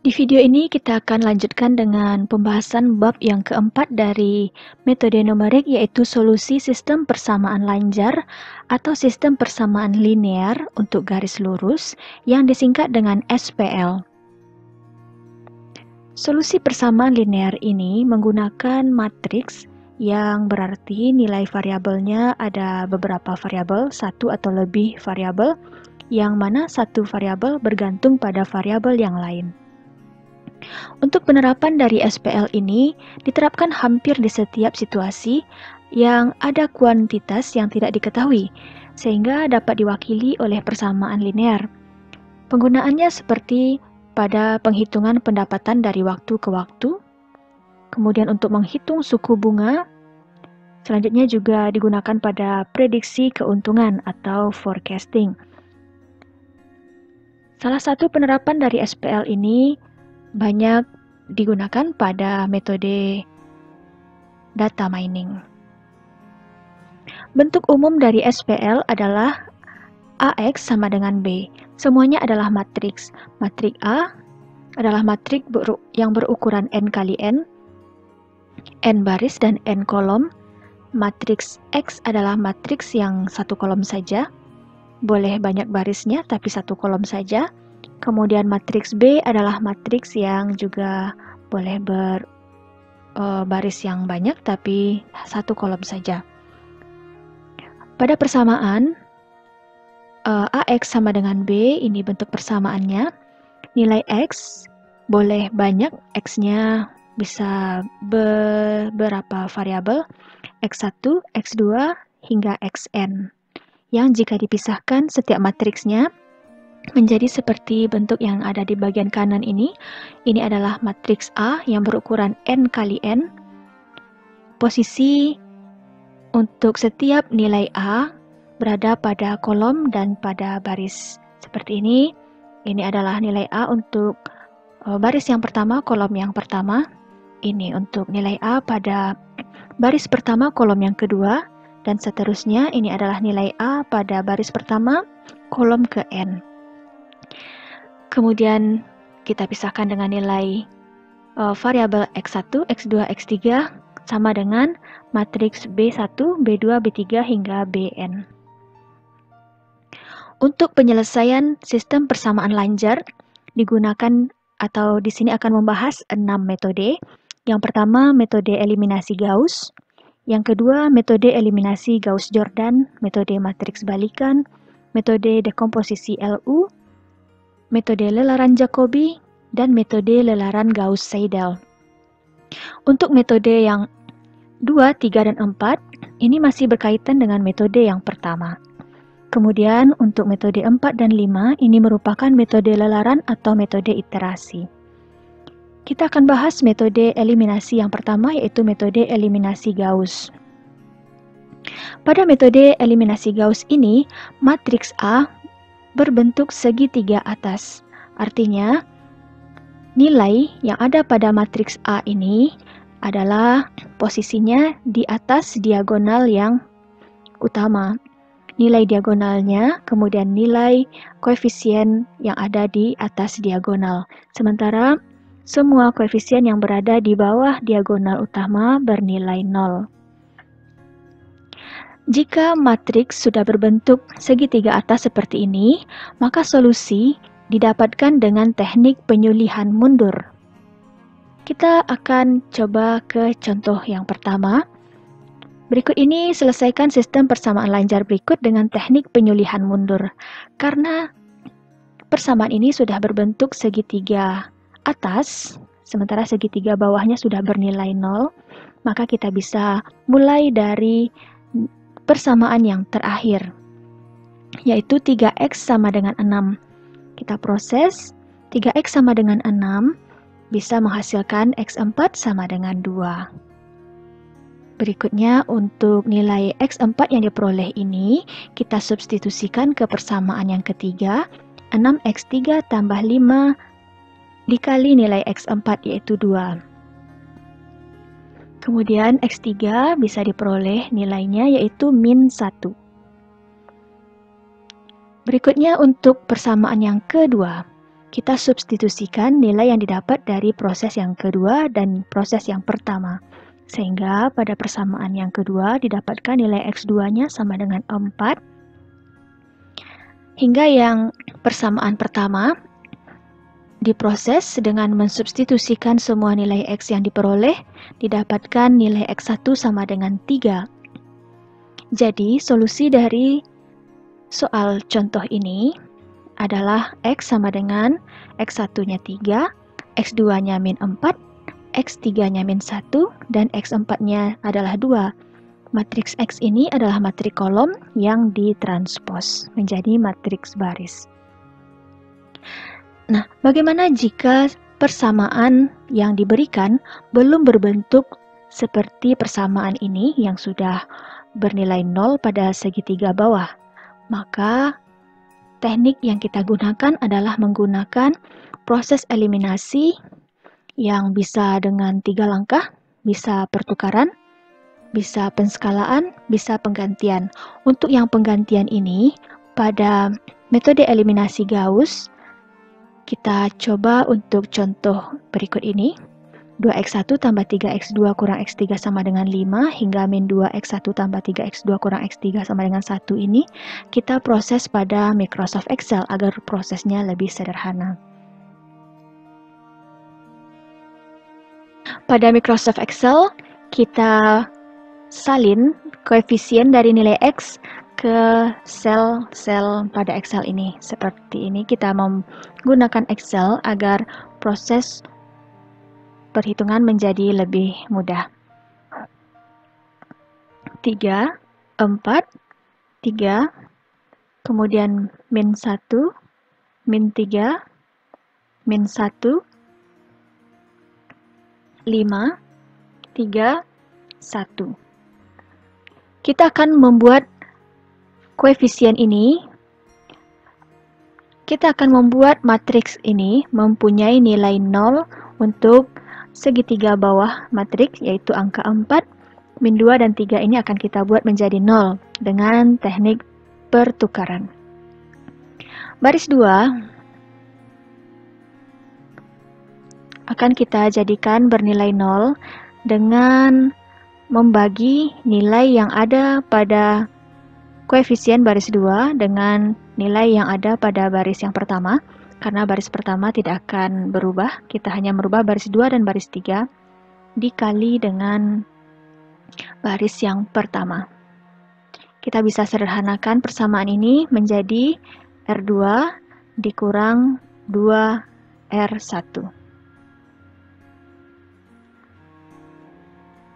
Di video ini kita akan lanjutkan dengan pembahasan bab yang keempat dari metode numerik, yaitu solusi sistem persamaan lanjar atau sistem persamaan linear untuk garis lurus yang disingkat dengan SPL. Solusi persamaan linear ini menggunakan matriks yang berarti nilai variabelnya ada beberapa variabel, satu atau lebih variabel, yang mana satu variabel bergantung pada variabel yang lain. Untuk penerapan dari SPL ini diterapkan hampir di setiap situasi yang ada kuantitas yang tidak diketahui, sehingga dapat diwakili oleh persamaan linear. Penggunaannya seperti pada penghitungan pendapatan dari waktu ke waktu, kemudian untuk menghitung suku bunga, selanjutnya juga digunakan pada prediksi keuntungan atau forecasting. Salah satu penerapan dari SPL ini banyak digunakan pada metode data mining. Bentuk umum dari SPL adalah AX sama dengan B. Semuanya adalah matriks. Matriks A adalah matriks yang berukuran N kali N baris dan N kolom. Matriks X adalah matriks yang satu kolom saja. Boleh banyak barisnya, tapi satu kolom saja. Kemudian matriks B adalah matriks yang juga boleh berbaris yang banyak, tapi satu kolom saja. Pada persamaan, AX sama dengan B, ini bentuk persamaannya. Nilai X boleh banyak, X-nya bisa beberapa variabel, X1, X2, hingga Xn. Yang jika dipisahkan setiap matriksnya menjadi seperti bentuk yang ada di bagian kanan ini. Ini adalah matriks A yang berukuran N kali N. Posisi untuk setiap nilai A berada pada kolom dan pada baris. Seperti ini. Ini adalah nilai A untuk baris yang pertama, kolom yang pertama. Ini untuk nilai A pada baris pertama, kolom yang kedua. Dan seterusnya, ini adalah nilai A pada baris pertama, kolom ke N. Kemudian kita pisahkan dengan nilai variabel X1, X2, X3 sama dengan matriks B1, B2, B3 hingga Bn. Untuk penyelesaian sistem persamaan lanjar digunakan atau di sini akan membahas 6 metode. Yang pertama, metode eliminasi Gauss. Yang kedua, metode eliminasi Gauss-Jordan, metode matriks balikan, metode dekomposisi LU, metode lelaran Jacobi, dan metode lelaran Gauss-Seidel. Untuk metode yang 2, 3, dan 4, ini masih berkaitan dengan metode yang pertama. Kemudian untuk metode 4 dan 5, ini merupakan metode lelaran atau metode iterasi. Kita akan bahas metode eliminasi yang pertama, yaitu metode eliminasi Gauss. Pada metode eliminasi Gauss ini, matriks A berbentuk segitiga atas. Artinya, nilai yang ada pada matriks A ini adalah posisinya di atas diagonal yang utama. Nilai diagonalnya, kemudian nilai koefisien yang ada di atas diagonal. Sementara, semua koefisien yang berada di bawah diagonal utama bernilai 0. Jika matriks sudah berbentuk segitiga atas seperti ini, maka solusi didapatkan dengan teknik penyulihan mundur. Kita akan coba ke contoh yang pertama. Berikut ini selesaikan sistem persamaan lanjar berikut dengan teknik penyulihan mundur. Karena persamaan ini sudah berbentuk segitiga atas, sementara segitiga bawahnya sudah bernilai 0, maka kita bisa mulai dari persamaan yang terakhir, yaitu 3x sama dengan 6. Kita proses, 3x sama dengan 6 bisa menghasilkan x4 sama dengan 2. Berikutnya untuk nilai x4 yang diperoleh ini, kita substitusikan ke persamaan yang ketiga, 6x3 tambah 5 dikali nilai x4 yaitu 2. Kemudian X3 bisa diperoleh nilainya yaitu min 1. Berikutnya untuk persamaan yang kedua. kita substitusikan nilai yang didapat dari proses yang kedua dan proses yang pertama. Sehingga pada persamaan yang kedua didapatkan nilai X2-nya sama dengan 4. Hingga yang persamaan pertama diproses dengan mensubstitusikan semua nilai X yang diperoleh, didapatkan nilai X1 sama dengan 3. Jadi solusi dari soal contoh ini adalah X sama dengan X1-nya 3, X2-nya min 4, X3-nya min 1, dan X4-nya adalah 2. Matriks X ini adalah matriks kolom yang ditranspos menjadi matriks baris. Nah, bagaimana jika persamaan yang diberikan belum berbentuk seperti persamaan ini yang sudah bernilai 0 pada segitiga bawah? Maka teknik yang kita gunakan adalah menggunakan proses eliminasi yang bisa dengan 3 langkah, bisa pertukaran, bisa penskalaan, bisa penggantian. Untuk yang penggantian ini, pada metode eliminasi Gauss, kita coba untuk contoh berikut ini. 2x1 tambah 3x2 kurang x3 sama dengan 5 hingga min 2x1 tambah 3x2 kurang x3 sama dengan 1 ini kita proses pada Microsoft Excel agar prosesnya lebih sederhana. Pada Microsoft Excel kita salin koefisien dari nilai X ke sel-sel pada Excel ini. Seperti ini kita menggunakan Excel agar proses perhitungan menjadi lebih mudah. 3, 4, 3, kemudian min 1, min 3, min 1, 5, 3, 1. Kita akan membuat koefisien ini, kita akan membuat matriks ini mempunyai nilai 0 untuk segitiga bawah matriks, yaitu angka 4, min 2 dan 3 ini akan kita buat menjadi 0 dengan teknik pertukaran. Baris 2 akan kita jadikan bernilai 0 dengan membagi nilai yang ada pada koefisien baris 2 dengan nilai yang ada pada baris yang pertama. Karena baris pertama tidak akan berubah, kita hanya merubah baris 2 dan baris 3 dikali dengan baris yang pertama. Kita bisa sederhanakan persamaan ini menjadi R2 dikurang 2R1.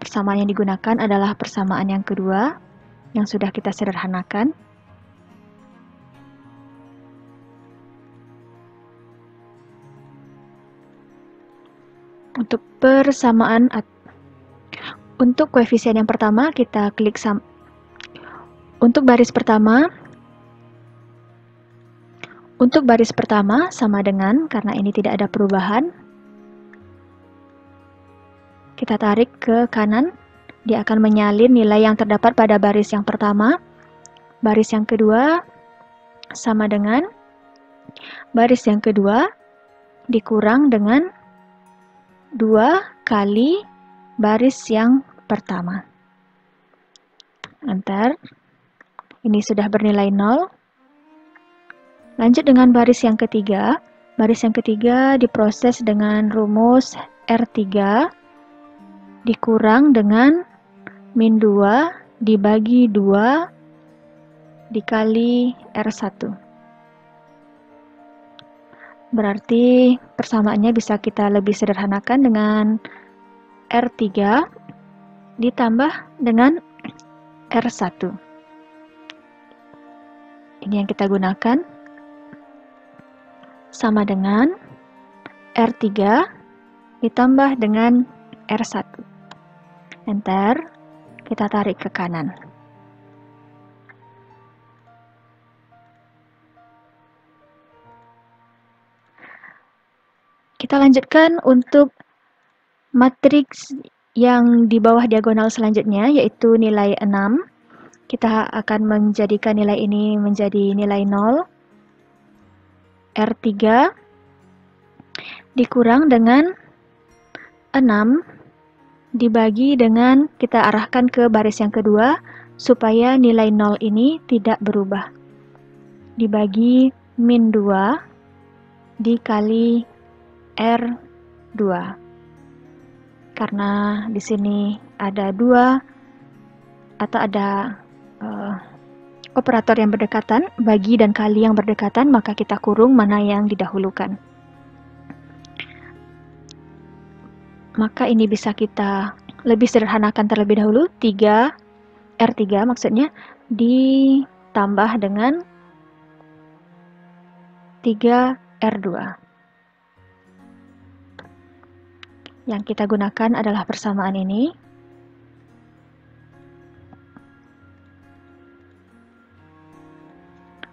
Persamaan yang digunakan adalah persamaan yang kedua yang sudah kita sederhanakan. Untuk persamaan untuk koefisien yang pertama kita klik untuk baris pertama sama dengan, karena ini tidak ada perubahan, kita tarik ke kanan, dia akan menyalin nilai yang terdapat pada baris yang pertama. Baris yang kedua sama dengan baris yang kedua dikurang dengan 2 kali baris yang pertama. Enter. Ini sudah bernilai 0. Lanjut dengan baris yang ketiga. Baris yang ketiga diproses dengan rumus R3 dikurang dengan min 2 dibagi 2 dikali R1. Berarti persamaannya bisa kita lebih sederhanakan dengan R3 ditambah dengan R1. Ini yang kita gunakan. Sama dengan R3 ditambah dengan R1. Enter. Kita tarik ke kanan. Kita lanjutkan untuk matriks yang di bawah diagonal selanjutnya, yaitu nilai 6. Kita akan menjadikan nilai ini menjadi nilai 0. R3 dikurang dengan 6 dibagi dengan kita arahkan ke baris yang kedua supaya nilai 0 ini tidak berubah. Dibagi min 2 dikali R2. Karena di sini ada 2 atau ada operator yang berdekatan, bagi dan kali yang berdekatan, maka kita kurung mana yang didahulukan. Maka ini bisa kita lebih sederhanakan terlebih dahulu, R3 maksudnya ditambah dengan 3R2. Yang kita gunakan adalah persamaan ini.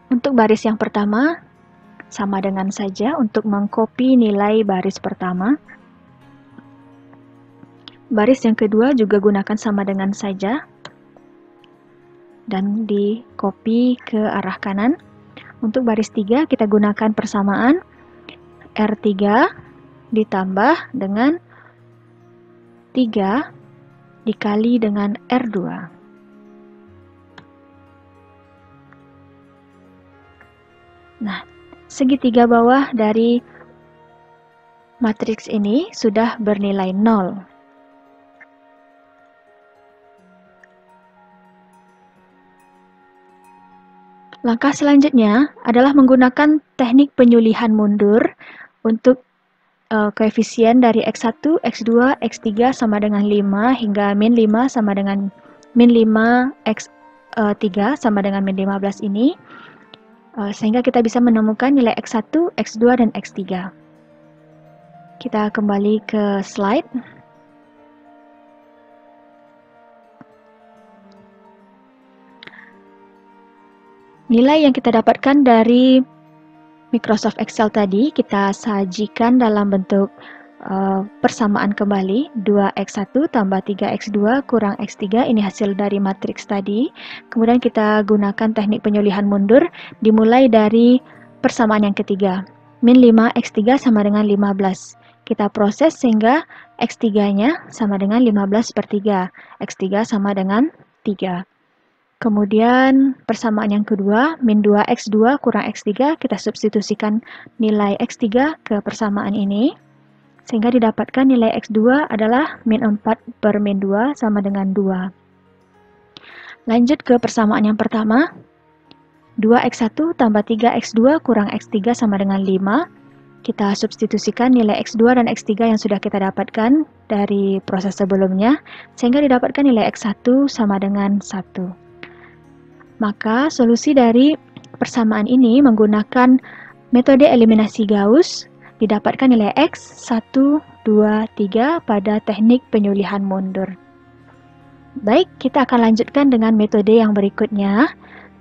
Untuk baris yang pertama, sama dengan saja untuk mengcopy nilai baris pertama. Baris yang kedua juga gunakan sama dengan saja dan di copy ke arah kanan. Untuk baris 3 kita gunakan persamaan R3 ditambah dengan 3 dikali dengan R2. Nah, segitiga bawah dari matriks ini sudah bernilai 0. Langkah selanjutnya adalah menggunakan teknik penyulihan mundur untuk koefisien dari X1, X2, X3 sama dengan 5 hingga min 5 sama dengan min 5 X3 sama dengan min 15 ini, sehingga kita bisa menemukan nilai X1, X2, dan X3. Kita kembali ke slide. Nilai yang kita dapatkan dari Microsoft Excel tadi kita sajikan dalam bentuk persamaan kembali, 2x1 tambah 3x2 kurang x3, ini hasil dari matriks tadi. Kemudian kita gunakan teknik penyulihan mundur, dimulai dari persamaan yang ketiga, min 5 x3 sama dengan 15. Kita proses sehingga x3-nya sama dengan 15/3, x3 sama dengan 3. Kemudian persamaan yang kedua, min 2x2 kurang x3, kita substitusikan nilai x3 ke persamaan ini, sehingga didapatkan nilai x2 adalah min 4/min 2 sama dengan 2. Lanjut ke persamaan yang pertama, 2x1 tambah 3x2 kurang x3 sama dengan 5. Kita substitusikan nilai x2 dan x3 yang sudah kita dapatkan dari proses sebelumnya, sehingga didapatkan nilai x1 sama dengan 1. Maka solusi dari persamaan ini menggunakan metode eliminasi Gauss, didapatkan nilai X 1, 2, 3 pada teknik penyulihan mundur. Baik, kita akan lanjutkan dengan metode yang berikutnya.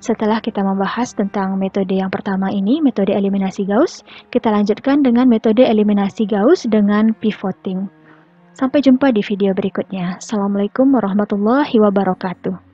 Setelah kita membahas tentang metode yang pertama ini, metode eliminasi Gauss, kita lanjutkan dengan metode eliminasi Gauss dengan pivoting. Sampai jumpa di video berikutnya. Assalamualaikum warahmatullahi wabarakatuh.